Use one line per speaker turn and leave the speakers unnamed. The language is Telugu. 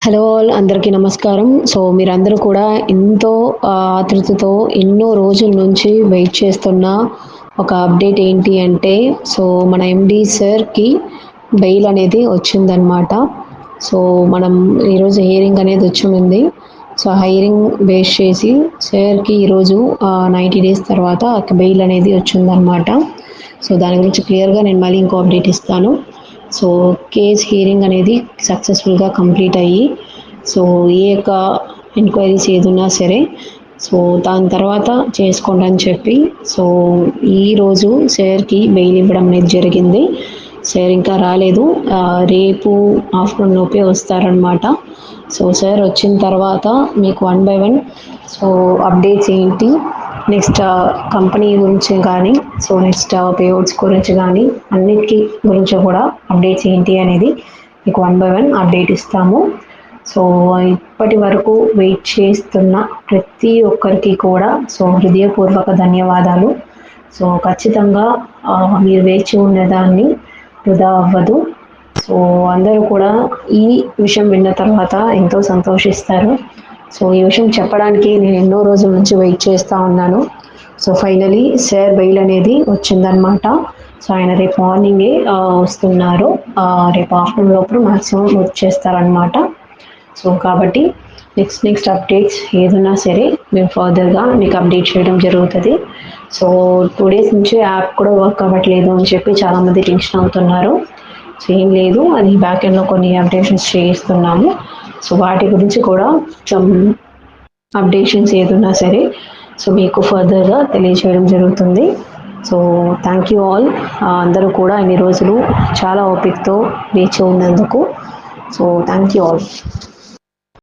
హలో ఆల్ అందరికీ నమస్కారం. సో, మీరందరూ కూడా ఎంతో ఆతృతతో ఎన్నో రోజుల నుంచి వెయిట్ చేస్తున్న ఒక అప్డేట్ ఏంటి అంటే, సో, మన ఎండీ సార్‌కి బెయిల్ అనేది వచ్చిందనమాట. సో, మనం ఈరోజు హియరింగ్ అనేది వచ్చుండింది. సో, హైరింగ్ బేస్ చేసి సార్‌కి ఈరోజు 90 డేస్ తర్వాత బెయిల్ అనేది వచ్చిందనమాట. సో, దాని గురించి క్లియర్‌గా నేను మళ్ళీ ఇంకో అప్డేట్ ఇస్తాను. సో, కేస్ హియరింగ్ అనేది సక్సెస్‌ఫుల్‌గా కంప్లీట్ అయ్యి, సో, ఏ యొక్క ఎంక్వైరీస్ ఏదున్నా సరే, సో, దాని తర్వాత చేసుకోండి అని చెప్పి, సో, ఈరోజు సార్‌కి బెయిల్ ఇవ్వడం అనేది జరిగింది. సార్ ఇంకా రాలేదు. రేపు ఆఫ్టర్‌నూన్ లోపే వస్తారనమాట. సో, సార్ వచ్చిన తర్వాత మీకు one by one so, updates ఏంటి, నెక్స్ట్ కంపెనీ గురించి కానీ, సో, నెక్స్ట్ పేఅవుట్స్ గురించి కానీ, అన్నిటికీ గురించి కూడా అప్డేట్స్ ఏంటి అనేది మీకు వన్ బై వన్ అప్డేట్ ఇస్తాము. సో, ఇప్పటి వరకు వెయిట్ చేస్తున్న ప్రతి ఒక్కరికి కూడా సో, హృదయపూర్వక ధన్యవాదాలు. సో, ఖచ్చితంగా మీరు వేచి ఉన్నదాన్ని వృధా అవ్వదు. సో, అందరూ కూడా ఈ విషయం విన్న తర్వాత ఎంతో సంతోషిస్తారు. సో, ఈ విషయం చెప్పడానికి నేను ఎన్నో రోజుల నుంచి వెయిట్ చేస్తూ ఉన్నాను. సో, ఫైనలీ సార్ బెయిల్ అనేది వచ్చిందనమాట. సో, ఆయన రేపు మార్నింగే వస్తున్నారు. రేపు ఆఫ్టర్నూన్ లోపల మ్యాక్సిమం వచ్చేస్తారనమాట. సో, కాబట్టి నెక్స్ట్ అప్డేట్స్ ఏదున్నా సరే మేము ఫర్దర్గా మీకు అప్డేట్ చేయడం జరుగుతుంది. సో, 2 డేస్ నుంచి యాప్ కూడా వర్క్ అవ్వట్లేదు అని చెప్పి చాలామంది టెన్షన్ అవుతున్నారు. సో, ఏం లేదు, అది బ్యాక్ ఎండ్లో కొన్ని అప్డేషన్స్ చేయిస్తున్నాము. సో, వాటి గురించి కూడా కొంచెం అప్డేషన్స్ ఏదున్నా సరే సో మీకు ఫర్దర్గా తెలియజేయడం జరుగుతుంది. So, thank you all. అందరూ కూడా ఇన్ని రోజులు చాలా ఓపికతో వేచి ఉన్నందుకు. So, thank you all.